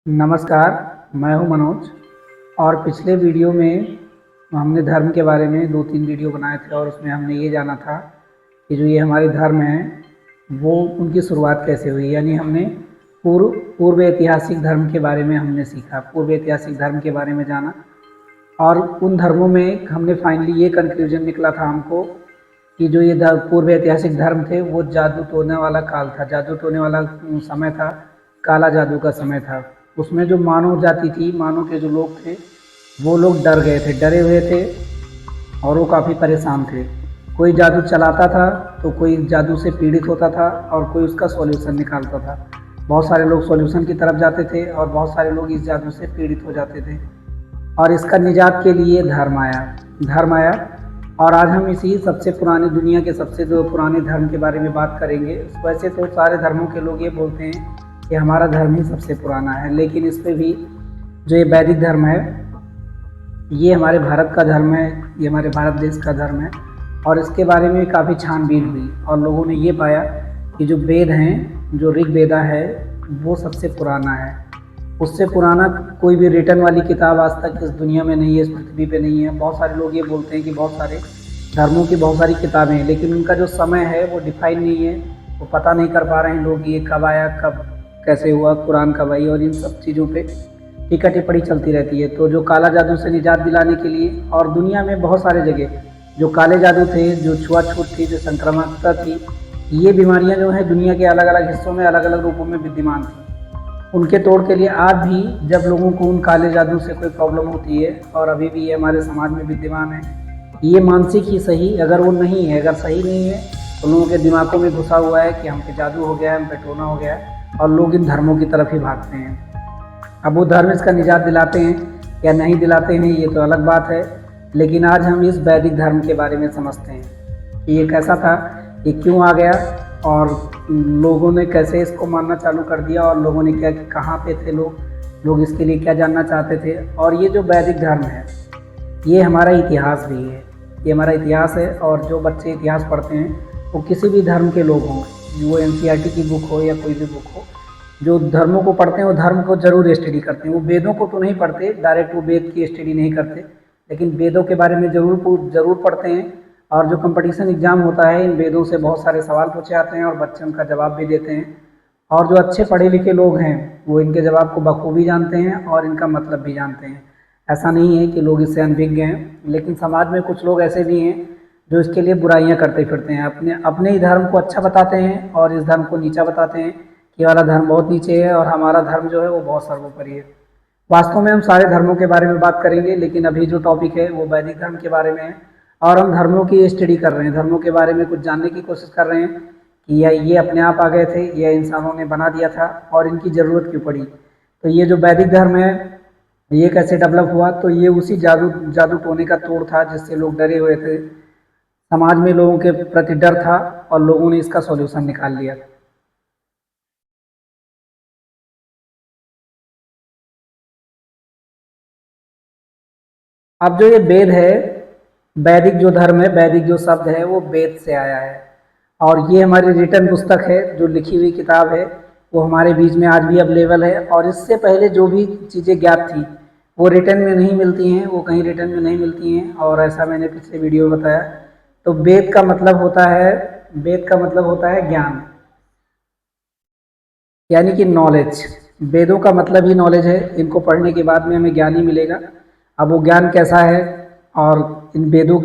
नमस्कार, मैं हूं मनोज। और पिछले वीडियो में हमने धर्म के बारे में 2-3 वीडियो बनाए थे और उसमें हमने ये जाना था कि जो ये हमारे धर्म हैं वो उनकी शुरुआत कैसे हुई। यानी हमने पूर्व ऐतिहासिक धर्म के बारे में हमने सीखा, पूर्व ऐतिहासिक धर्म के बारे में जाना। और उन धर्मों में हमने फाइनली ये कंक्लूजन निकला था हमको कि जो ये पूर्व ऐतिहासिक धर्म थे वो जादू टोने वाला काल था, जादू टोने वाला समय था, काला जादू का समय था। उसमें जो मानव जाति थी, मानव के जो लोग थे वो लोग डर गए थे, डरे हुए थे और वो काफ़ी परेशान थे। कोई जादू चलाता था तो कोई जादू से पीड़ित होता था और कोई उसका सॉल्यूशन निकालता था। बहुत सारे लोग सॉल्यूशन की तरफ जाते थे और बहुत सारे लोग इस जादू से पीड़ित हो जाते थे। और इसका निजात के लिए धर्म आया। और आज हम इसी सबसे पुरानी दुनिया के सबसे जो पुराने धर्म के बारे में बात करेंगे। वैसे तो सारे धर्मों के लोग ये बोलते हैं कि हमारा धर्म ही सबसे पुराना है, लेकिन इस पे भी जो ये वैदिक धर्म है ये हमारे भारत का धर्म है, ये हमारे भारत देश का धर्म है। और इसके बारे में काफ़ी छानबीन हुई और लोगों ने ये पाया कि जो वेद हैं, जो ऋग्वेदा है वो सबसे पुराना है। उससे पुराना कोई भी रिटर्न वाली किताब आज तक इस दुनिया में नहीं है, इस पृथ्वी पे नहीं है। बहुत सारे लोग ये बोलते हैं कि बहुत सारे धर्मों की बहुत सारी किताबें हैं, लेकिन उनका जो समय है वो डिफाइन नहीं है, वो पता नहीं कर पा रहे हैं लोग ये कब आया, कब कैसे हुआ, कुरान कब आई। और इन सब चीज़ों पे टीका टिप्पणी चलती रहती है। तो जो काला जादू से निजात दिलाने के लिए, और दुनिया में बहुत सारे जगह जो काले जादू थे, जो छुआछूत थी, जो संक्रामकता थी, ये बीमारियां जो है दुनिया के अलग अलग हिस्सों में अलग अलग रूपों में विद्यमान थी। उनके तोड़ के लिए आज भी जब लोगों को उन काले जादू से कोई प्रॉब्लम होती है, और अभी भी ये हमारे समाज में विद्यमान है, ये मानसिक ही सही, अगर वो नहीं है, अगर सही नहीं है तो लोगों के दिमागों में घुसा हुआ है कि हम पे जादू हो गया है, हम पे टोना हो गया है, और लोग इन धर्मों की तरफ ही भागते हैं। अब वो धर्म इसका निजात दिलाते हैं या नहीं दिलाते हैं ये तो अलग बात है, लेकिन आज हम इस वैदिक धर्म के बारे में समझते हैं कि ये कैसा था, ये क्यों आ गया, और लोगों ने कैसे इसको मानना चालू कर दिया, और लोगों ने क्या, कहाँ पे थे लोग इसके लिए क्या जानना चाहते थे। और ये जो वैदिक धर्म है ये हमारा इतिहास भी है, ये हमारा इतिहास है। और जो बच्चे इतिहास पढ़ते हैं वो किसी भी धर्म के लोग हों, वो NCERT की बुक हो या कोई भी बुक हो, जो धर्मों को पढ़ते हैं वो धर्म को ज़रूर स्टडी करते हैं। वो वेदों को तो नहीं पढ़ते डायरेक्ट, वो वेद की स्टडी नहीं करते, लेकिन वेदों के बारे में ज़रूर पढ़ते हैं। और जो कंपटीशन एग्ज़ाम होता है, इन वेदों से बहुत सारे सवाल पूछे जाते हैं और बच्चे उनका जवाब भी देते हैं। और जो अच्छे पढ़े लिखे लोग हैं वो इनके जवाब को बखूबी जानते हैं और इनका मतलब भी जानते हैं। ऐसा नहीं है कि लोग इससे अनभिज्ञ हैं, लेकिन समाज में कुछ लोग ऐसे भी हैं जो इसके लिए बुराइयां करते फिरते हैं, अपने ही धर्म को अच्छा बताते हैं और इस धर्म को नीचा बताते हैं कि वाला धर्म बहुत नीचे है और हमारा धर्म जो है वो बहुत सर्वोपरि है। वास्तव में हम सारे धर्मों के बारे में बात करेंगे, लेकिन अभी जो टॉपिक है वो वैदिक धर्म के बारे में है। और हम धर्मों की स्टडी कर रहे हैं, धर्मों के बारे में कुछ जानने की कोशिश कर रहे हैं कि या ये अपने आप आ गए थे या इंसानों ने बना दिया था और इनकी ज़रूरत क्यों पड़ी। तो ये जो वैदिक धर्म है ये कैसे डेवलप हुआ, तो ये उसी जादू टोने का तोड़ था जिससे लोग डरे हुए थे, समाज में लोगों के प्रति डर था और लोगों ने इसका सॉल्यूशन निकाल लिया। अब जो ये वेद है, वैदिक जो धर्म है, वैदिक जो शब्द है वो वेद से आया है। और ये हमारी रिटर्न पुस्तक है, जो लिखी हुई किताब है वो हमारे बीच में आज भी अवेलेबल है। और इससे पहले जो भी चीज़ें ज्ञात थी वो रिटर्न में नहीं मिलती हैं, वो कहीं रिटर्न में नहीं मिलती हैं, और ऐसा मैंने पिछले वीडियो में बताया। तो वेद का मतलब होता है ज्ञान, यानी कि नॉलेज। वेदों का मतलब ही नॉलेज है, इनको पढ़ने के बाद में हमें ज्ञान ही मिलेगा। अब वो ज्ञान कैसा है, और इन वेदों,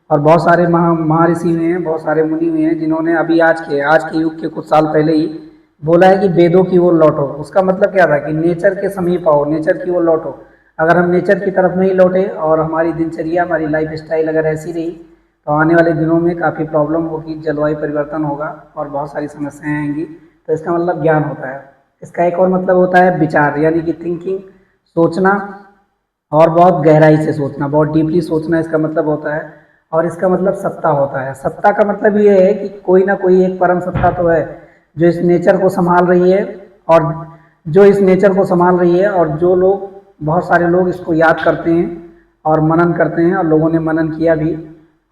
और बहुत सारे महर्षि हुए हैं, बहुत सारे मुनि हुए हैं जिन्होंने अभी आज के युग के कुछ साल पहले ही बोला है कि वेदों की ओर लौटो। उसका मतलब क्या था कि नेचर के समीप आओ, नेचर की ओर लौटो। अगर हम नेचर की तरफ नहीं लौटे और हमारी दिनचर्या, हमारी लाइफ स्टाइल अगर ऐसी रही तो आने वाले दिनों में काफ़ी प्रॉब्लम होगी, जलवायु परिवर्तन होगा और बहुत सारी समस्याएं आएंगी। तो इसका मतलब ज्ञान होता है। इसका एक और मतलब होता है विचार, यानी कि थिंकिंग, सोचना, और बहुत गहराई से सोचना, बहुत डीपली सोचना इसका मतलब होता है। और इसका मतलब सत्ता होता है। सत्ता का मतलब ये है कि कोई ना कोई एक परम सत्ता तो है जो इस नेचर को संभाल रही है, और जो लोग, बहुत सारे लोग इसको याद करते हैं और मनन करते हैं, और लोगों ने मनन किया भी।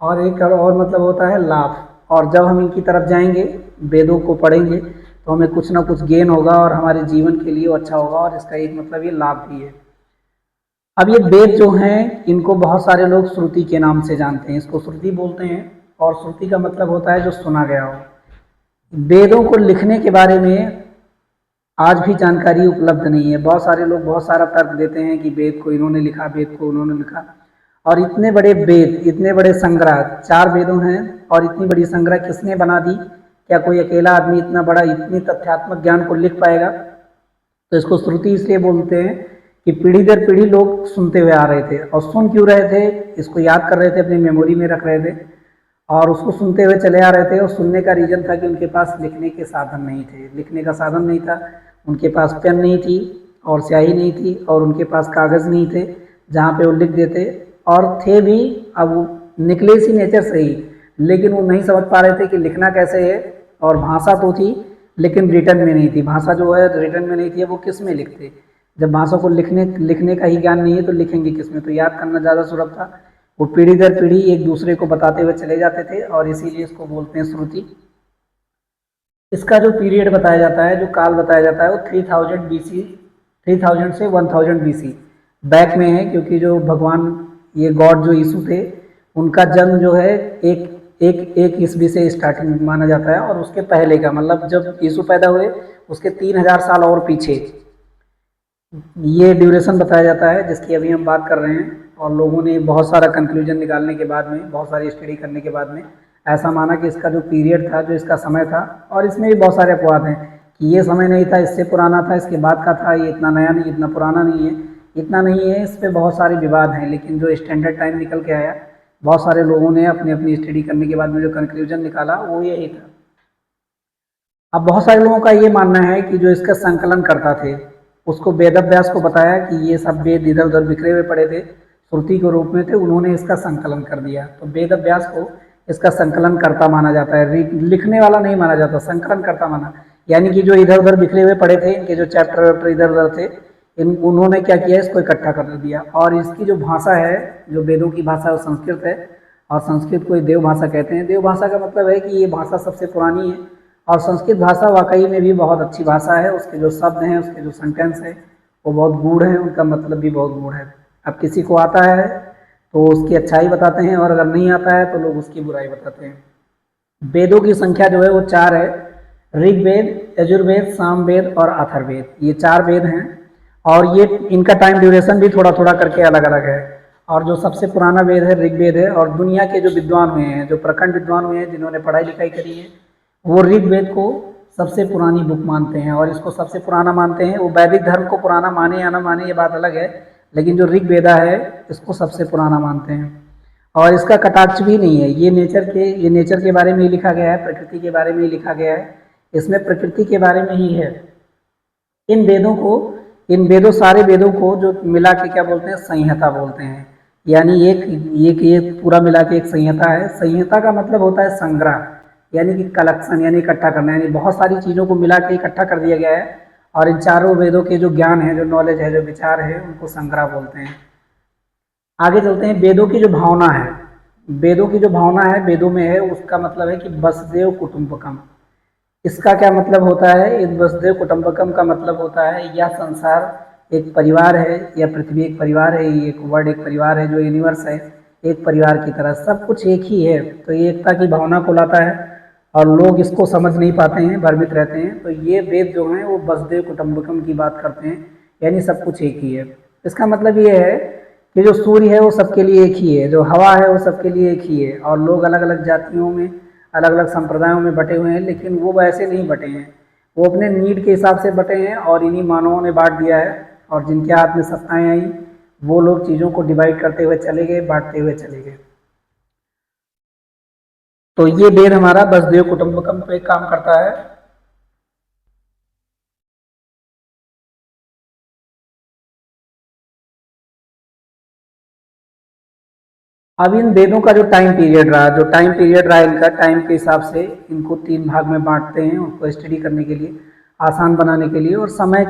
और एक और मतलब होता है लाभ। और जब हम इनकी तरफ जाएंगे, वेदों को पढ़ेंगे, तो हमें कुछ ना कुछ गेन होगा और हमारे जीवन के लिए वो अच्छा होगा, और इसका एक मतलब ये लाभ भी है। अब ये वेद जो हैं इनको बहुत सारे लोग श्रुति के नाम से जानते हैं, इसको श्रुति बोलते हैं, और श्रुति का मतलब होता है जो सुना गया हो। वेदों को लिखने के बारे में आज भी जानकारी उपलब्ध नहीं है। बहुत सारे लोग बहुत सारा तर्क देते हैं कि वेद को इन्होंने लिखा, वेद को उन्होंने लिखा, और इतने बड़े वेद, इतने बड़े संग्रह, 4 वेदों हैं और इतनी बड़ी संग्रह किसने बना दी? क्या कोई अकेला आदमी इतना बड़ा, इतनी तथ्यात्मक ज्ञान को लिख पाएगा? तो इसको श्रुति इसलिए बोलते हैं कि पीढ़ी दर पीढ़ी लोग सुनते हुए आ रहे थे, और सुन क्यों रहे थे? इसको याद कर रहे थे, अपनी मेमोरी में रख रहे थे, और उसको सुनते हुए चले आ रहे थे। और सुनने का रीजन था कि उनके पास लिखने के साधन नहीं थे, लिखने का साधन नहीं था, उनके पास पेन नहीं थी और स्याही नहीं थी, और उनके पास कागज़ नहीं थे जहाँ पे वो लिख देते, और थे भी अब निकले सी नेचर से ही, लेकिन वो नहीं समझ पा रहे थे कि लिखना कैसे है। और भाषा तो थी लेकिन रिटर्न में नहीं थी, भाषा जो है रिटर्न में नहीं थी, वो किस में लिखते? जब भाषा को लिखने का ही ज्ञान नहीं है तो लिखेंगे किस में? तो याद करना ज़्यादा सुलभ था। वो पीढ़ी दर पीढ़ी एक दूसरे को बताते हुए चले जाते थे, और इसीलिए इसको बोलते हैं श्रुति। इसका जो पीरियड बताया जाता है, जो काल बताया जाता है, वो 3000 BC, 3000 से 1000 BC बैक में है, क्योंकि जो भगवान, ये गॉड जो यीशु थे, उनका जन्म जो है एक ईस्वी से स्टार्टिंग माना जाता है, और उसके पहले का मतलब जब यीशु पैदा हुए उसके 3000 साल और पीछे ये ड्यूरेशन बताया जाता है जिसकी अभी हम बात कर रहे हैं। और लोगों ने बहुत सारा कंक्लूजन निकालने के बाद में, बहुत सारी स्टडी करने के बाद में ऐसा माना कि इसका जो पीरियड था, जो इसका समय था, और इसमें भी बहुत सारे अपवाद हैं कि ये समय नहीं था, इससे पुराना था, इसके बाद का था, ये इतना नया नहीं, इतना पुराना नहीं है, इतना नहीं है, इस पर बहुत सारे विवाद हैं। लेकिन जो स्टैंडर्ड टाइम निकल के आया, बहुत सारे लोगों ने अपनी अपनी स्टडी करने के बाद में जो कंक्लूजन निकाला वो यही था। अब बहुत सारे लोगों का ये मानना है कि जो इसका संकलन करता थे उसको वेद व्यास को बताया कि ये सब वेद इधर उधर बिखरे हुए पड़े थे, श्रुति के रूप में थे, उन्होंने इसका संकलन कर दिया। तो वेद व्यास को इसका संकलन करता माना जाता है, लिखने वाला नहीं माना जाता, संकलन करता माना। यानी कि जो इधर उधर बिखरे हुए पड़े थे, इनके जो चैप्टर वैप्टर इधर उधर थे, उन्होंने क्या किया, इसको इकट्ठा कर दिया। और इसकी जो भाषा है, जो वेदों की भाषा, वो संस्कृत है, और संस्कृत को देव भाषा कहते हैं। देव भाषा का मतलब है कि ये भाषा सबसे पुरानी है, और संस्कृत भाषा वाकई में भी बहुत अच्छी भाषा है। उसके जो शब्द हैं, उसके जो सेंटेंस है, वो बहुत गूढ़ हैं, उनका मतलब भी बहुत गूढ़ है। अब किसी को आता है तो उसकी अच्छाई बताते हैं, और अगर नहीं आता है तो लोग उसकी बुराई बताते हैं। वेदों की संख्या जो है वो 4 है, ऋग्वेद, यजुर्वेद, सामवेद और अथर्ववेद, ये 4 वेद हैं। और ये इनका टाइम ड्यूरेशन भी थोड़ा थोड़ा करके अलग अलग है। और जो सबसे पुराना वेद है ऋग्वेद है, और दुनिया के जो विद्वान हुए हैं, जो प्रखंड विद्वान हुए हैं, जिन्होंने पढ़ाई लिखाई करी है, वो ऋग्वेद को सबसे पुरानी बुक मानते हैं, और इसको सबसे पुराना मानते हैं। वो वैदिक धर्म को पुराना माने या ना माने ये बात अलग है, लेकिन जो ऋग्वेदा है इसको सबसे पुराना मानते हैं। और इसका कटाक्ष भी नहीं है, ये नेचर के बारे में ही लिखा गया है, प्रकृति के बारे में ही लिखा गया है, इसमें प्रकृति के बारे में ही है। इन वेदों सारे वेदों को जो मिला के क्या बोलते हैं, संहिता बोलते हैं। यानी एक पूरा मिला के एक संहिता है। संहिता का मतलब होता है संग्रह, यानी कि कलेक्शन, यानी इकट्ठा करना, यानी बहुत सारी चीज़ों को मिला के इकट्ठा कर दिया गया है। और इन चारों वेदों के जो ज्ञान है, जो नॉलेज है, जो विचार है, उनको संग्रह बोलते हैं। आगे चलते हैं। वेदों की जो भावना है, वेदों की जो भावना है वेदों में है, उसका मतलब है कि वसुदेव कुटुंबकम। इसका क्या मतलब होता है? इस वसुदेव कुटुंबकम का मतलब होता है यह संसार एक परिवार है, या पृथ्वी एक परिवार है, ये एक वर्ड एक परिवार है, जो यूनिवर्स है एक परिवार की तरह, सब कुछ एक ही है। तो ये एकता की भावना को लाता है, और लोग इसको समझ नहीं पाते हैं, भ्रमित रहते हैं। तो ये वेद जो हैं वो वसुदेव कुटुंबकम की बात करते हैं, यानी सब कुछ एक ही है। इसका मतलब ये है कि जो सूर्य है वो सबके लिए एक ही है, जो हवा है वो सबके लिए एक ही है, और लोग अलग अलग जातियों में, अलग अलग संप्रदायों में बटे हुए हैं, लेकिन वो वैसे नहीं बटे हैं, वो अपने नीड के हिसाब से बटे हैं, और इन्हीं मानवों ने बांट दिया है। और जिनके हाथ में सत्ताएं आई, वो लोग चीज़ों को डिवाइड करते हुए चले गए, बांटते हुए चले गए। तो ये वेद हमारा वसुदेव कुटुंबकम पे काम करता है। अब इन वेदों का जो टाइम पीरियड रहा, इनका टाइम के हिसाब से इनको 3 भाग में बांटते हैं, उनको स्टडी करने के लिए, आसान बनाने के लिए, और समय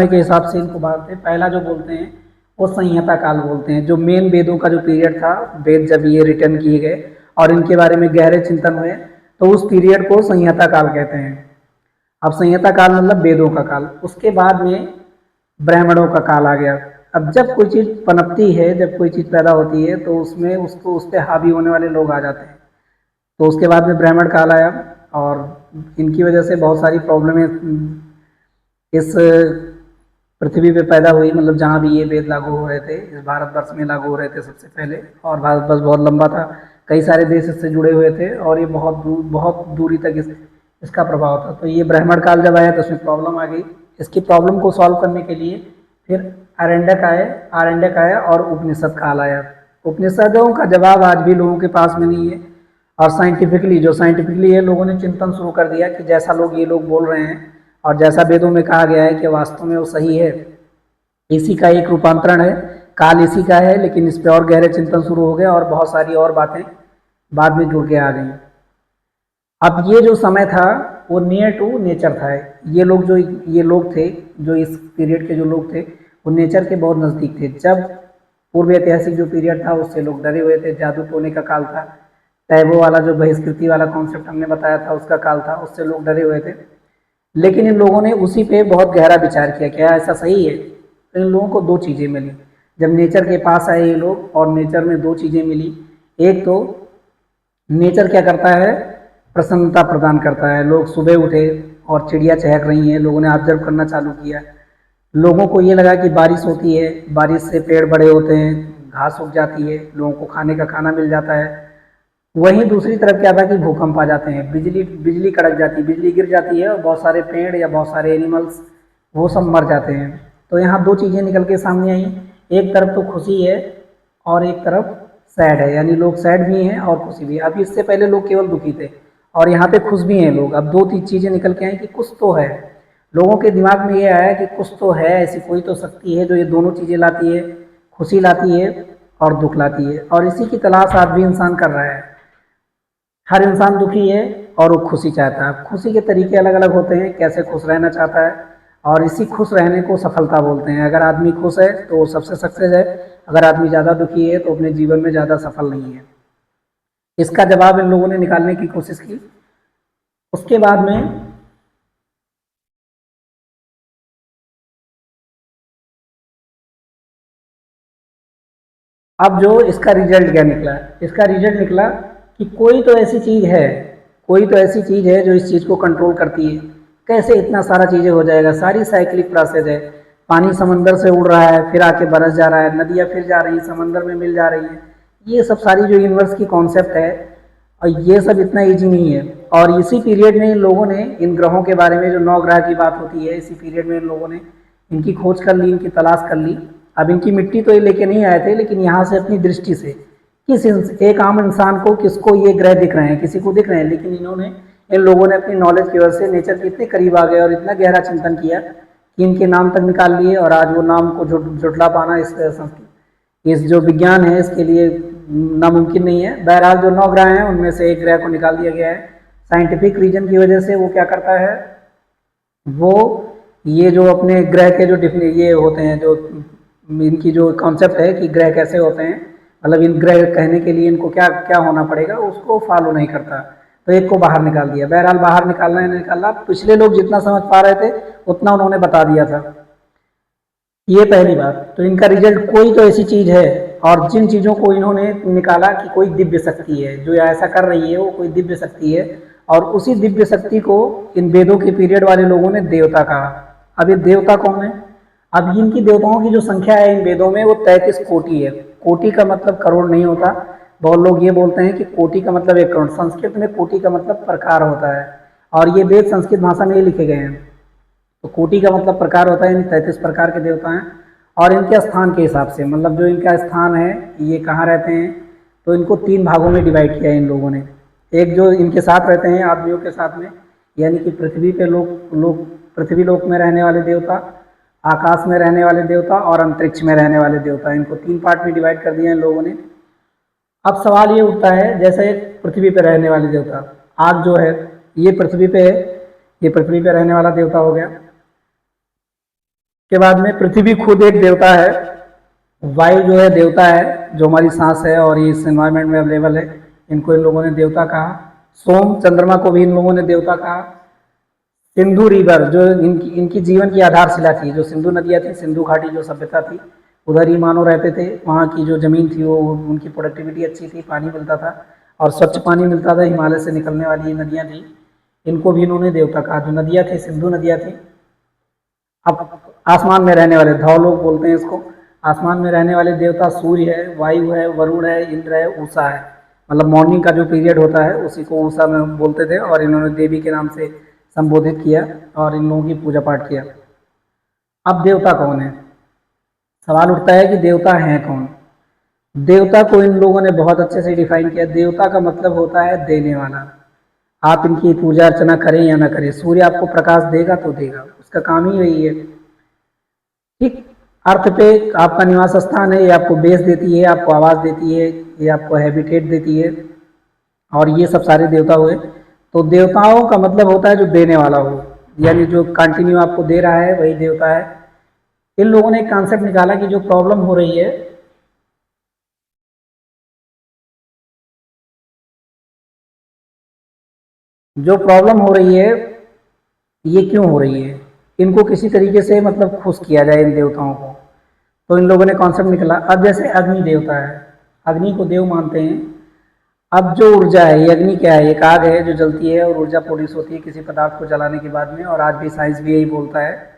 के हिसाब से इनको बांटते हैं। पहला जो बोलते हैं वो संहिता काल बोलते हैं, जो मेन वेदों का जो पीरियड था, वेद जब ये रिटर्न किए गए और इनके बारे में गहरे चिंतन हुए, तो उस पीरियड को संहिता काल कहते हैं। अब संहिता काल मतलब वेदों का काल। उसके बाद में ब्राह्मणों का काल आ गया। अब जब कोई चीज़ पनपती है, जब कोई चीज़ पैदा होती है, तो उसमें उसको उस पर हावी होने वाले लोग आ जाते हैं। तो उसके बाद में ब्राह्मण काल आया, और इनकी वजह से बहुत सारी प्रॉब्लमें इस पृथ्वी पे पैदा हुई। मतलब जहाँ भी ये वेद लागू हो रहे थे, इस भारतवर्ष में लागू हो रहे थे सबसे पहले। और भारतवर्ष बहुत लंबा था, कई सारे देश इससे जुड़े हुए थे, और ये बहुत दूरी तक इसका प्रभाव था। तो ये ब्राह्मण काल जब आया तो उसमें प्रॉब्लम आ गई। इसकी प्रॉब्लम को सॉल्व करने के लिए फिर आरण्यक आया और उपनिषद काल आया। उपनिषदों का जवाब आज भी लोगों के पास में नहीं है। और साइंटिफिकली ये लोगों ने चिंतन शुरू कर दिया कि जैसा ये लोग बोल रहे हैं और जैसा वेदों में कहा गया है कि वास्तव में वो सही है, इसी का एक रूपांतरण है, काल इसी का है। लेकिन इस पर और गहरे चिंतन शुरू हो गया और बहुत सारी और बातें बाद में जुड़ के आ गई। अब ये जो समय था वो नियर टू नेचर था। ये लोग थे, जो इस पीरियड के जो लोग थे, वो नेचर के बहुत नज़दीक थे। जब पूर्व ऐतिहासिक जो पीरियड था उससे लोग डरे हुए थे। जादू टोने का काल था, टैबो वाला जो बहिष्कृति वाला कॉन्सेप्ट हमने बताया था उसका काल था, उससे लोग डरे हुए थे। लेकिन इन लोगों ने उसी पे बहुत गहरा विचार किया, क्या ऐसा सही है? तो इन लोगों को दो चीज़ें मिली जब नेचर के पास आए ये लोग, और नेचर में दो चीज़ें मिली। एक तो नेचर क्या करता है, प्रसन्नता प्रदान करता है। लोग सुबह उठे और चिड़िया चहक रही हैं, लोगों ने ऑब्जर्व करना चालू किया। लोगों को ये लगा कि बारिश होती है, बारिश से पेड़ बड़े होते हैं, घास उग जाती है, लोगों को खाने का खाना मिल जाता है। वहीं दूसरी तरफ क्या था कि भूकंप आ जाते हैं, बिजली कड़क जाती है, बिजली गिर जाती है, और बहुत सारे पेड़ या बहुत सारे एनिमल्स वो सब मर जाते हैं। तो यहाँ दो चीज़ें निकल के सामने आई। एक तरफ तो खुशी है और एक तरफ सैड है, यानी लोग सैड भी हैं और खुशी भी है। अब इससे पहले लोग केवल दुखी थे और यहाँ पे खुश भी हैं लोग। अब दो तीन चीज़ें निकल के आई कि कुछ तो है। लोगों के दिमाग में ये आया कि कुछ तो है, ऐसी कोई तो शक्ति है जो ये दोनों चीज़ें लाती है, खुशी लाती है और दुख लाती है। और इसी की तलाश आज भी इंसान कर रहा है। हर इंसान दुखी है और वो खुशी चाहता है। खुशी के तरीके अलग अलग होते हैं, कैसे खुश रहना चाहता है, और इसी खुश रहने को सफलता बोलते हैं। अगर आदमी खुश है तो वो सबसे सक्सेस है, अगर आदमी ज़्यादा दुखी है तो अपने जीवन में ज़्यादा सफल नहीं है। इसका जवाब इन लोगों ने निकालने की कोशिश की। उसके बाद में अब जो इसका रिजल्ट क्या निकला, इसका रिजल्ट निकला कि कोई तो ऐसी चीज़ है, कोई तो ऐसी चीज़ है जो इस चीज़ को कंट्रोल करती है। कैसे इतना सारा चीज़ें हो जाएगा? सारी साइक्लिक प्रोसेस है। पानी समंदर से उड़ रहा है, फिर आके बरस जा रहा है, नदियाँ फिर जा रही हैं, समंदर में मिल जा रही हैं। ये सब सारी जो यूनिवर्स की कॉन्सेप्ट है, और ये सब इतना ईजी नहीं है। और इसी पीरियड में इन लोगों ने इन ग्रहों के बारे में, जो 9 ग्रह की बात होती है, इसी पीरियड में इन लोगों ने इनकी खोज कर ली, इनकी तलाश कर ली। अब इनकी मिट्टी तो ये लेके नहीं आए थे, लेकिन यहाँ से अपनी दृष्टि से एक आम इंसान को किसको ये ग्रह दिख रहे हैं, किसी को दिख रहे हैं, लेकिन इन लोगों ने अपनी नॉलेज की वजह से नेचर के इतने करीब आ गए और इतना गहरा चिंतन किया कि इनके नाम तक निकाल लिए। और आज वो नाम को जुटला पाना इस जो विज्ञान है इसके लिए नामुमकिन नहीं है। बहरहाल जो 9 ग्रह हैं उनमें से एक ग्रह को निकाल दिया गया है। साइंटिफिक रीजन की वजह से वो क्या करता है, वो ये जो अपने ग्रह के जो ये होते हैं, जो इनकी जो कॉन्सेप्ट है कि ग्रह कैसे होते हैं, मतलब इन ग्रह कहने के लिए इनको क्या क्या होना पड़ेगा, उसको फॉलो नहीं करता। तो एक को बाहर निकाल दिया। बहरहाल बाहर निकालना है निकाला, पिछले लोग जितना समझ पा रहे थे उतना उन्होंने बता दिया था। ये पहली बात। तो इनका रिजल्ट कोई तो ऐसी चीज़ है, और जिन चीज़ों को इन्होंने निकाला कि कोई दिव्य शक्ति है जो ऐसा कर रही है, वो कोई दिव्य शक्ति है। और उसी दिव्य शक्ति को इन वेदों के पीरियड वाले लोगों ने देवता कहा। अब ये देवता कौन है? अब इनकी देवताओं की जो संख्या है इन वेदों में वो 33 कोटि है। कोटि का मतलब करोड़ नहीं होता, बहुत लोग ये बोलते हैं कि कोटि का मतलब 1 करोड़। संस्कृत में कोटि का मतलब प्रकार होता है, और ये वेद संस्कृत भाषा में ही लिखे गए हैं। तो कोटि का मतलब प्रकार होता है, यानी 33 प्रकार के देवता हैं। और इनके स्थान के हिसाब से, मतलब जो इनका स्थान है, ये कहाँ रहते हैं, तो इनको 3 भागों में डिवाइड किया है इन लोगों ने। एक जो इनके साथ रहते हैं आदमियों के साथ में, यानी कि पृथ्वी पे लोग पृथ्वी लोक में रहने वाले देवता, आकाश में रहने वाले देवता और अंतरिक्ष में रहने वाले देवता। इनको 3 पार्ट में डिवाइड कर दिया इन लोगों ने। अब सवाल ये उठता है, जैसे पृथ्वी पे रहने वाले देवता, आग जो है ये पृथ्वी पे है, ये पृथ्वी पे रहने वाला देवता हो गया। के बाद में पृथ्वी खुद एक देवता है, वायु जो है देवता है, जो हमारी सांस है और ये इस एनवायरनमेंट में अवेलेबल है, इनको इन लोगों ने देवता कहा। सोम चंद्रमा को भी इन लोगों ने देवता कहा। सिंधु रिवर जो इनकी इनकी जीवन की आधारशिला थी, जो सिंधु नदियाँ थी, सिंधु घाटी जो सभ्यता थी, उधर ही मानव रहते थे। वहाँ की जो ज़मीन थी वो उनकी प्रोडक्टिविटी अच्छी थी, पानी मिलता था और स्वच्छ पानी मिलता था, हिमालय से निकलने वाली ये नदियाँ थी। इनको भी इन्होंने देवता कहा। जो नदियाँ थी, सिंधु नदियाँ थी। अब आसमान में रहने वाले धौ लोग बोलते हैं इसको। आसमान में रहने वाले देवता सूर्य है, वायु है, वरुण है, इंद्र है, उषा है। मतलब मॉर्निंग का जो पीरियड होता है उसी को उषा में बोलते थे और इन्होंने देवी के नाम से संबोधित किया और इन लोगों की पूजा पाठ किया। अब देवता कौन है? सवाल उठता है कि देवता है कौन। देवता को इन लोगों ने बहुत अच्छे से डिफाइन किया। देवता का मतलब होता है देने वाला। आप इनकी पूजा अर्चना करें या ना करें, सूर्य आपको प्रकाश देगा तो देगा, उसका काम ही यही है। ठीक अर्थ पे आपका निवास स्थान है, ये आपको बेस देती है, आपको आवाज़ देती है, ये आपको हैबिटेट देती है, और ये सब सारे देवता हुए। तो देवताओं का मतलब होता है जो देने वाला हो, यानी जो कंटिन्यू आपको दे रहा है वही देवता है। इन लोगों ने एक कॉन्सेप्ट निकाला कि जो प्रॉब्लम हो रही है, जो प्रॉब्लम हो रही है ये क्यों हो रही है, इनको किसी तरीके से मतलब खुश किया जाए इन देवताओं को। तो इन लोगों ने कॉन्सेप्ट निकाला। अब जैसे अग्नि देवता है, अग्नि को देव मानते हैं। अब जो ऊर्जा है, ये अग्नि क्या है? एक आग है जो जलती है और ऊर्जा प्रोड्यूस होती है किसी पदार्थ को जलाने के बाद में, और आज भी साइंस भी यही बोलता है।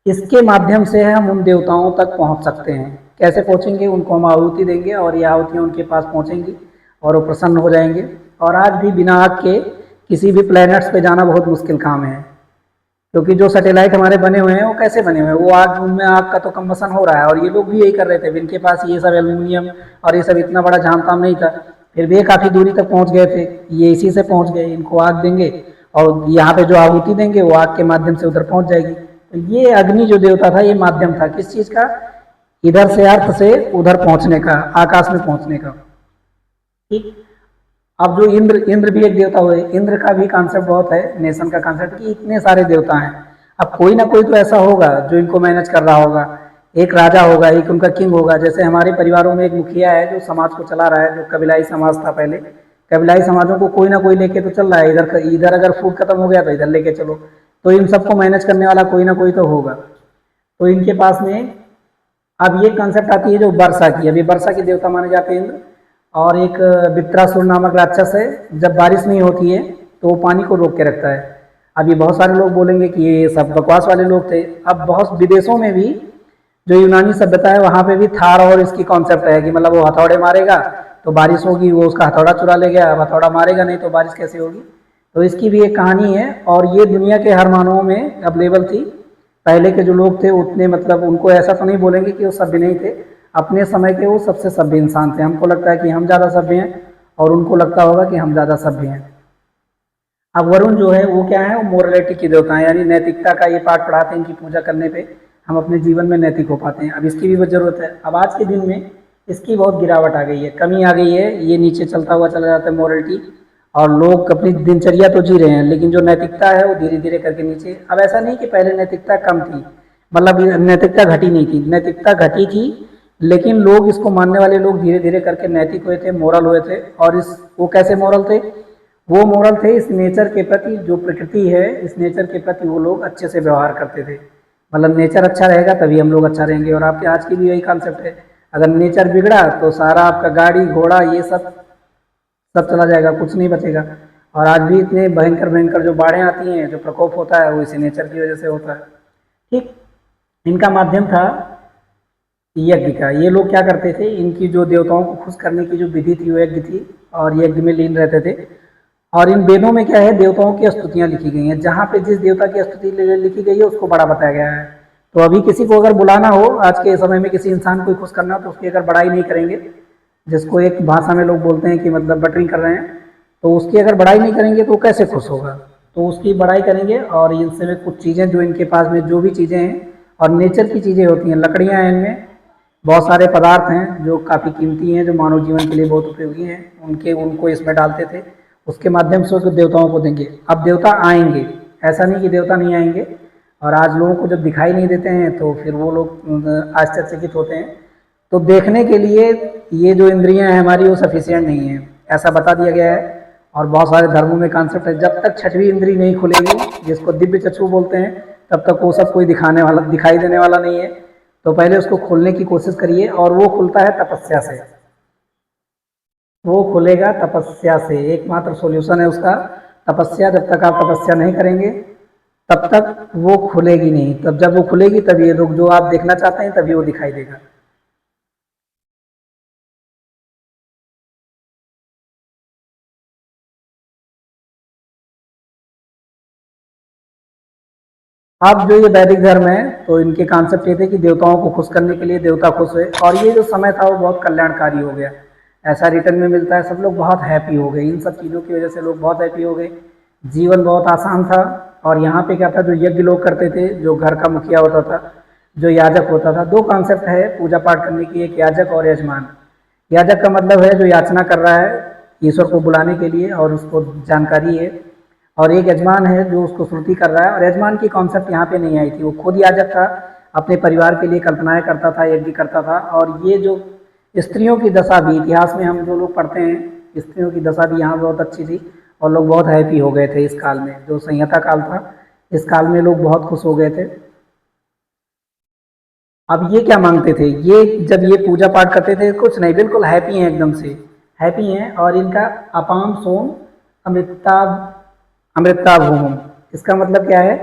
इसके माध्यम से हम उन देवताओं तक पहुंच सकते हैं। कैसे पहुंचेंगे? उनको हम आहुति देंगे और ये आहुतियाँ उनके पास पहुंचेंगी और वो प्रसन्न हो जाएंगे। और आज भी बिना आग के किसी भी प्लैनेट्स पे जाना बहुत मुश्किल काम है, क्योंकि जो सैटेलाइट हमारे बने हुए हैं वो कैसे बने हुए हैं? वो आग, उनमें आग का तो कम्बसन हो रहा है, और ये लोग भी यही कर रहे थे। इनके पास ये सब एल्यूमिनियम और ये सब इतना बड़ा झामताम नहीं था, फिर भी ये काफ़ी दूरी तक पहुंच गए थे। ये इसी से पहुंच गए। इनको आग देंगे और यहाँ पे जो आहुति देंगे वो आग के माध्यम से उधर पहुंच जाएगी। तो ये अग्नि जो देवता था ये माध्यम था किस चीज़ का? इधर से अर्थ से उधर पहुंचने का, आकाश में पहुंचने का। ठीक। अब जो इंद्र, इंद्र भी एक देवता हुए। इंद्र का भी कॉन्सेप्ट बहुत है, नेशन का कॉन्सेप्ट, कि इतने सारे देवता हैं। अब कोई ना कोई तो ऐसा होगा जो इनको मैनेज कर रहा होगा। एक राजा होगा, एक उनका किंग होगा। जैसे हमारे परिवारों में एक मुखिया है जो समाज को चला रहा है, जो कबीलाई समाज था पहले। कबीलाई समाजों को कोई ना कोई लेके तो चल रहा है। इधर इधर अगर फूड खत्म हो गया तो इधर लेके चलो। तो इन सबको मैनेज करने वाला कोई ना कोई तो होगा। तो इनके पास में अब ये कॉन्सेप्ट आती है जो वर्षा की। अभी वर्षा के देवता माने जाते हैं इंद्र। और एक वित्रासुर नामक राक्षस है, जब बारिश नहीं होती है तो वो पानी को रोक के रखता है। अब ये बहुत सारे लोग बोलेंगे कि ये सब बकवास वाले लोग थे। अब बहुत विदेशों में भी जो यूनानी सभ्यता है वहाँ पे भी थार और इसकी कॉन्सेप्ट है कि मतलब वो हथौड़े मारेगा तो बारिश होगी, वो उसका हथौड़ा चुरा ले गया। अब हथौड़ा मारेगा नहीं तो बारिश कैसे होगी? तो इसकी भी एक कहानी है, और ये दुनिया के हर मानवों में अवेलेबल थी। पहले के जो लोग थे उतने मतलब उनको ऐसा तो नहीं बोलेंगे कि वो सभ्य नहीं थे। अपने समय के वो सबसे सभ्य इंसान थे। हमको लगता है कि हम ज़्यादा सभ्य हैं और उनको लगता होगा कि हम ज़्यादा सभ्य हैं। अब वरुण जो है वो क्या है? वो मोरलिटी की देवता है, यानी नैतिकता का ये पाठ पढ़ाते हैं। इनकी पूजा करने पे हम अपने जीवन में नैतिक हो पाते हैं। अब इसकी भी बहुत ज़रूरत है। अब आज के दिन में इसकी बहुत गिरावट आ गई है, कमी आ गई है। ये नीचे चलता हुआ चला जाता है मोरलिटी, और लोग अपनी दिनचर्या तो जी रहे हैं लेकिन जो नैतिकता है वो धीरे धीरे करके नीचे। अब ऐसा नहीं कि पहले नैतिकता कम थी, मतलब नैतिकता घटी नहीं थी, नैतिकता घटी थी, लेकिन लोग इसको मानने वाले लोग धीरे धीरे करके नैतिक हुए थे, मोरल हुए थे। और इस वो कैसे मोरल थे? वो मोरल थे इस नेचर के प्रति, जो प्रकृति है इस नेचर के प्रति वो लोग अच्छे से व्यवहार करते थे। मतलब नेचर अच्छा रहेगा तभी हम लोग अच्छा रहेंगे। और आपके आज की भी यही कॉन्सेप्ट है, अगर नेचर बिगड़ा तो सारा आपका गाड़ी घोड़ा ये सब चला जाएगा, कुछ नहीं बचेगा। और आज भी इतने भयंकर भयंकर जो बाढ़ें आती हैं, जो प्रकोप होता है, वो इसी नेचर की वजह से होता है। ठीक। इनका माध्यम था यज्ञ का। ये लोग क्या करते थे? इनकी जो देवताओं को खुश करने की जो विधि थी वो यज्ञ थी, और यज्ञ में लीन रहते थे। और इन वेदों में क्या है? देवताओं की स्तुतियाँ लिखी गई हैं। जहाँ पे जिस देवता की स्तुति लिखी गई है उसको बड़ा बताया गया है। तो अभी किसी को अगर बुलाना हो, आज के समय में किसी इंसान को खुश करना हो, तो उसकी अगर बड़ाई नहीं करेंगे, जिसको एक भाषा में लोग बोलते हैं कि मतलब बटरिंग कर रहे हैं, तो उसकी अगर बड़ाई नहीं करेंगे तो कैसे खुश होगा? तो उसकी बड़ाई करेंगे। और इनसे में कुछ चीज़ें जो इनके पास में जो भी चीज़ें हैं और नेचर की चीज़ें होती हैं, लकड़ियाँ हैं, इनमें बहुत सारे पदार्थ हैं जो काफ़ी कीमती हैं, जो मानव जीवन के लिए बहुत उपयोगी हैं, उनको इसमें डालते थे। उसके माध्यम से उसको देवताओं को देंगे। अब देवता आएंगे, ऐसा नहीं कि देवता नहीं आएंगे। और आज लोगों को जब दिखाई नहीं देते हैं तो फिर वो लोग आश्चर्यचकित होते हैं। तो देखने के लिए ये जो इंद्रियां हैं हमारी वो सफिशिएंट नहीं है, ऐसा बता दिया गया है। और बहुत सारे धर्मों में कॉन्सेप्ट है, जब तक छठवीं इंद्री नहीं खुलेगी, जिसको दिव्य चक्षु बोलते हैं, तब तक वो सब कोई दिखाई देने वाला नहीं है। तो पहले उसको खोलने की कोशिश करिए, और वो खुलता है तपस्या से। वो खुलेगा तपस्या से, एकमात्र सॉल्यूशन है उसका तपस्या। जब तक आप तपस्या नहीं करेंगे तब तक वो खुलेगी नहीं। तब जब वो खुलेगी तब ये लोग जो आप देखना चाहते हैं तभी वो दिखाई देगा। अब जो ये वैदिक धर्म है, तो इनके कॉन्सेप्ट ये थे कि देवताओं को खुश करने के लिए देवता खुश हुए, और ये जो समय था वो बहुत कल्याणकारी हो गया, ऐसा रिटर्न में मिलता है। सब लोग बहुत हैप्पी हो गए, इन सब चीज़ों की वजह से लोग बहुत हैप्पी हो गए, जीवन बहुत आसान था। और यहाँ पे क्या था, जो यज्ञ लोग करते थे, जो घर का मुखिया होता था, जो याजक होता था, दो कॉन्सेप्ट है पूजा पाठ करने की, एक याजक और यजमान। याजक का मतलब है जो याचना कर रहा है ईश्वर को बुलाने के लिए और उसको जानकारी है, और एक यजमान है जो उसको श्रुति कर रहा है। और यजमान की कॉन्सेप्ट यहाँ पे नहीं आई थी, वो खुद याजक था, अपने परिवार के लिए कल्पनाएं करता था, यज्ञ करता था। और ये जो स्त्रियों की दशा भी, इतिहास में हम जो लोग पढ़ते हैं, स्त्रियों की दशा भी यहाँ बहुत अच्छी थी, और लोग बहुत हैप्पी हो गए थे इस काल में, जो संहिता काल था, इस काल में लोग बहुत खुश हो गए थे। अब ये क्या मांगते थे, ये जब ये पूजा पाठ करते थे, कुछ नहीं, बिल्कुल हैप्पी हैं, एकदम से हैप्पी हैं। और इनका अपाम सोम अमृता अमृता भूम, इसका मतलब क्या है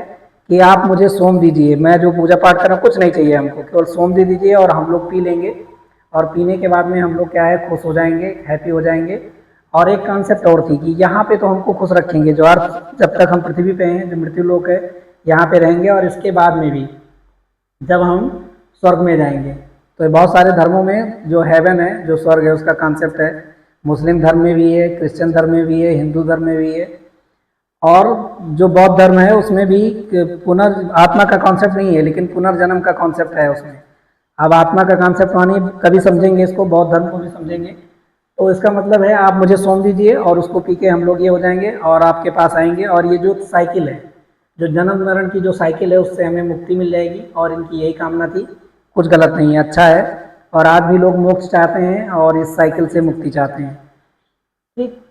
कि आप मुझे सोम दीजिए, मैं जो पूजा पाठ कर रहा हूँ कुछ नहीं चाहिए हमको, केवल सोम दे दीजिए और हम लोग पी लेंगे, और पीने के बाद में हम लोग क्या है, खुश हो जाएंगे, हैप्पी हो जाएंगे। और एक कॉन्सेप्ट और थी कि यहाँ पे तो हमको खुश रखेंगे, जो अर्थ जब तक हम पृथ्वी पे हैं, जो मृत्यु लोक है, यहाँ पे रहेंगे, और इसके बाद में भी जब हम स्वर्ग में जाएंगे। तो बहुत सारे धर्मों में जो हेवन है, जो स्वर्ग है, उसका कॉन्सेप्ट है। मुस्लिम धर्म में भी है, क्रिश्चियन धर्म में भी है, हिंदू धर्म में भी है, और जो बौद्ध धर्म है उसमें भी आत्मा का कॉन्सेप्ट नहीं है, लेकिन पुनर्जन्म का कॉन्सेप्ट है उसमें। अब आत्मा का कॉन्सेप्ट मानिए, कभी समझेंगे इसको, बौद्ध धर्म को भी समझेंगे। तो इसका मतलब है आप मुझे सोम दीजिए और उसको पी के हम लोग ये हो जाएंगे और आपके पास आएंगे, और ये जो साइकिल है, जो जन्म मरण की जो साइकिल है, उससे हमें मुक्ति मिल जाएगी। और इनकी यही कामना थी, कुछ गलत नहीं है, अच्छा है। और आज भी लोग मोक्ष चाहते हैं और इस साइकिल से मुक्ति चाहते हैं। ठीक।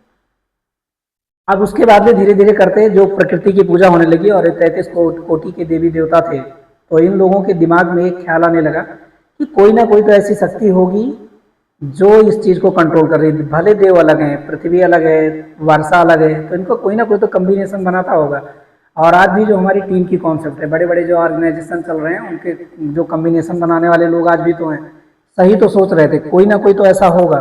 अब उसके बाद में धीरे धीरे करते जो प्रकृति की पूजा होने लगी, और 33 कोटि के देवी देवता थे, तो इन लोगों के दिमाग में एक ख्याल आने लगा कि कोई ना कोई तो ऐसी शक्ति होगी जो इस चीज़ को कंट्रोल कर रही है। भले देव अलग हैं, पृथ्वी अलग है, वर्षा अलग है, तो इनको कोई ना कोई तो कम्बिनेशन बनाता होगा। और आज भी जो हमारी टीम की कॉन्सेप्ट है, बड़े बड़े जो ऑर्गेनाइजेशन चल रहे हैं, उनके जो कम्बिनेशन बनाने वाले लोग आज भी तो हैं, सही तो सोच रहे थे, कोई ना कोई तो ऐसा होगा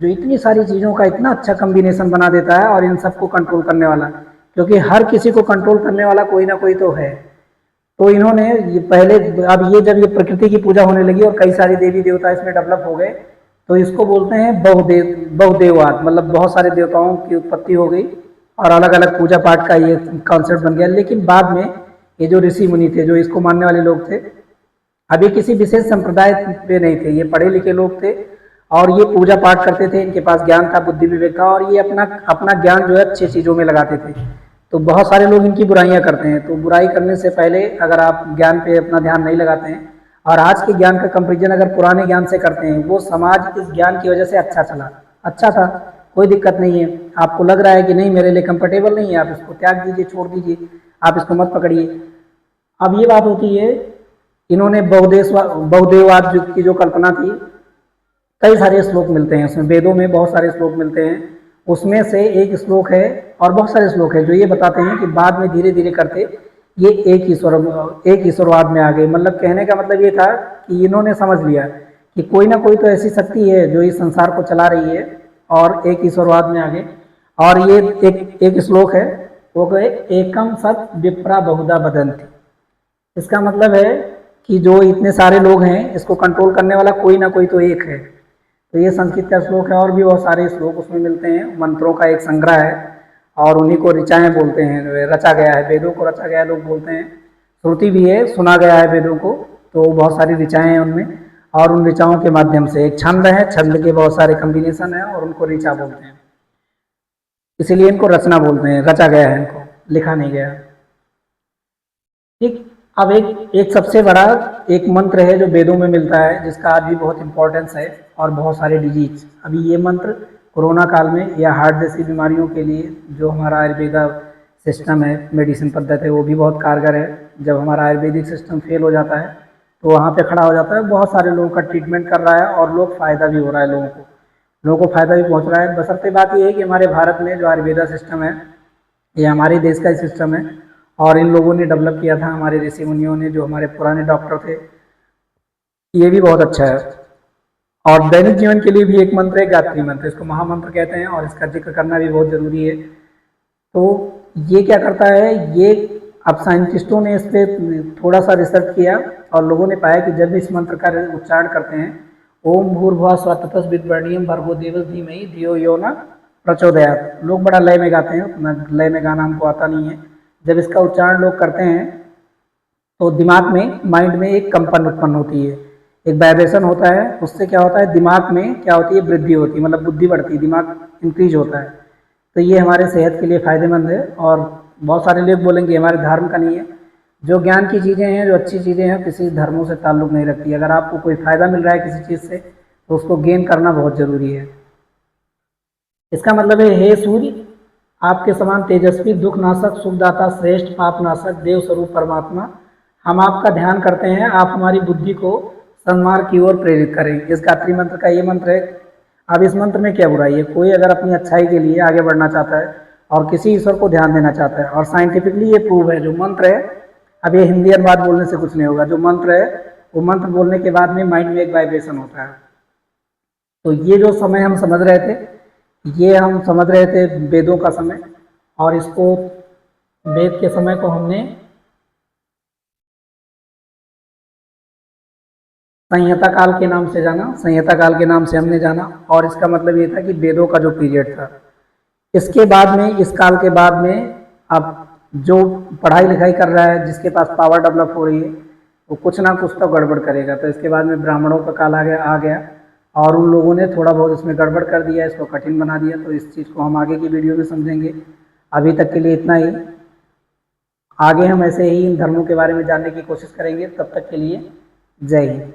जो इतनी सारी चीज़ों का इतना अच्छा कम्बिनेशन बना देता है, और इन सबको कंट्रोल करने वाला, क्योंकि हर किसी को कंट्रोल करने वाला कोई ना कोई तो है। तो इन्होंने ये पहले, अब ये जब ये प्रकृति की पूजा होने लगी और कई सारे देवी देवता इसमें डेवलप हो गए, तो इसको बोलते हैं बहुदेववाद, मतलब बहुत सारे देवताओं की उत्पत्ति हो गई और अलग अलग पूजा पाठ का ये कॉन्सेप्ट बन गया। लेकिन बाद में ये जो ऋषि मुनि थे, जो इसको मानने वाले लोग थे, अभी किसी विशेष संप्रदाय पे नहीं थे, ये पढ़े लिखे लोग थे और ये पूजा पाठ करते थे, इनके पास ज्ञान था, बुद्धि विवेक था, और ये अपना अपना ज्ञान जो है अच्छी चीज़ों में लगाते थे। तो बहुत सारे लोग इनकी बुराइयां करते हैं, तो बुराई करने से पहले अगर आप ज्ञान पे अपना ध्यान नहीं लगाते हैं, और आज के ज्ञान का कंपेरिजन अगर पुराने ज्ञान से करते हैं, वो समाज इस ज्ञान की वजह से अच्छा चला, अच्छा था, कोई दिक्कत नहीं है। आपको लग रहा है कि नहीं मेरे लिए कंफर्टेबल नहीं है, आप इसको त्याग दीजिए, छोड़ दीजिए, आप इसको मत पकड़िए। अब ये बात होती है, इन्होंने बहुदेववाद की जो कल्पना थी, कई सारे श्लोक मिलते हैं उसमें, वेदों में बहुत सारे श्लोक मिलते हैं, उसमें से एक श्लोक है, और बहुत सारे श्लोक हैं जो ये बताते हैं कि बाद में धीरे धीरे करते ये एक ईश्वरवाद में आ गए। मतलब कहने का मतलब ये था कि इन्होंने समझ लिया कि कोई ना कोई तो ऐसी शक्ति है जो इस संसार को चला रही है, और एक ईश्वरवाद में आ गए। और ये एक श्लोक है, वो कहे एकम सत विप्रा बहुधा बदंती। इसका मतलब है कि जो इतने सारे लोग हैं, इसको कंट्रोल करने वाला कोई ना कोई तो एक है। तो ये संस्कृत का श्लोक है, और भी बहुत सारे श्लोक उसमें मिलते हैं, मंत्रों का एक संग्रह है, और उन्हीं को ऋचाएँ बोलते हैं, रचा गया है, वेदों को रचा गया लोग बोलते हैं। श्रुति भी है, सुना गया है वेदों को, तो बहुत सारी ऋचाएँ हैं उनमें, और उन ऋचाओं के माध्यम से एक छंद है, छंद के बहुत सारे कम्बिनेशन है, और उनको ऋचा बोलते हैं, इसीलिए इनको रचना बोलते हैं, रचा गया है, इनको लिखा नहीं गया। ठीक। अब एक सबसे बड़ा एक मंत्र है जो वेदों में मिलता है, जिसका आज भी बहुत इंपॉर्टेंस है, और बहुत सारे डिजीज। अभी ये मंत्र कोरोना काल में या हार्ट जैसी बीमारियों के लिए जो हमारा आयुर्वेदा सिस्टम है, मेडिसिन पद्धति है, वो भी बहुत कारगर है। जब हमारा आयुर्वेदिक सिस्टम फेल हो जाता है तो वहाँ पे खड़ा हो जाता है, बहुत सारे लोगों का ट्रीटमेंट कर रहा है और लोग फ़ायदा भी हो रहा है, लोगों को फ़ायदा भी पहुँच रहा है। बशर्ते बात ये है कि हमारे भारत में जो आयुर्वेदा सिस्टम है ये हमारे देश का ही सिस्टम है और इन लोगों ने डेवलप किया था, हमारे ऋषि मुनियों ने, जो हमारे पुराने डॉक्टर थे। ये भी बहुत अच्छा है। और दैनिक जीवन के लिए भी एक मंत्र है, गायत्री मंत्र, इसको महामंत्र कहते हैं और इसका जिक्र करना भी बहुत जरूरी है। तो ये क्या करता है, ये अब साइंटिस्टों ने इस पर थोड़ा सा रिसर्च किया और लोगों ने पाया कि जब इस मंत्र का उच्चारण करते हैं, ओम भूर्भुवः स्वः तत्सवितुर्वरेण्यं भर्गो देवस्य धीमहि धियो यो न प्रचोदयात्। लोग बड़ा लय में गाते हैं, उतना लय में गाना हमको आता नहीं है। जब इसका उच्चारण लोग करते हैं तो दिमाग में, माइंड में एक कंपन उत्पन्न होती है, एक वाइब्रेशन होता है। उससे क्या होता है, दिमाग में क्या होती है, वृद्धि होती है, मतलब बुद्धि बढ़ती है, दिमाग इंक्रीज होता है। तो ये हमारे सेहत के लिए फ़ायदेमंद है। और बहुत सारे लोग बोलेंगे हमारे धर्म का नहीं है। जो ज्ञान की चीज़ें हैं, जो अच्छी चीज़ें हैं, किसी धर्मों से ताल्लुक़ नहीं रखती। अगर आपको कोई फ़ायदा मिल रहा है किसी चीज़ से तो उसको गेन करना बहुत ज़रूरी है। इसका मतलब है, हे सूर्य, आपके समान तेजस्वी, दुख नाशक, सुखदाता, श्रेष्ठ, पाप नाशक, देव स्वरूप परमात्मा, हम आपका ध्यान करते हैं, आप हमारी बुद्धि को सन्मार्ग की ओर प्रेरित करें। इस गायत्री मंत्र का ये मंत्र है। अब इस मंत्र में क्या बुराई है, कोई अगर अपनी अच्छाई के लिए आगे बढ़ना चाहता है और किसी ईश्वर को ध्यान देना चाहता है, और साइंटिफिकली ये प्रूव है, जो मंत्र है, अब ये हिंदी अनुवाद बोलने से कुछ नहीं होगा, जो मंत्र है वो मंत्र बोलने के बाद में माइंड में एक वाइब्रेशन होता है। तो ये जो समय हम समझ रहे थे, ये हम समझ रहे थे वेदों का समय, और इसको, वेद के समय को हमने संहिता काल के नाम से जाना, संहिता काल के नाम से हमने जाना। और इसका मतलब ये था कि वेदों का जो पीरियड था, इसके बाद में, इस काल के बाद में अब जो पढ़ाई लिखाई कर रहा है, जिसके पास पावर डेवलप हो रही है, वो कुछ ना कुछ तो गड़बड़ करेगा। तो इसके बाद में ब्राह्मणों का काल आ गया और उन लोगों ने थोड़ा बहुत इसमें गड़बड़ कर दिया, इसको कठिन बना दिया। तो इस चीज़ को हम आगे की वीडियो में समझेंगे। अभी तक के लिए इतना ही। आगे हम ऐसे ही इन धर्मों के बारे में जानने की कोशिश करेंगे। तब तक के लिए जय हिंद।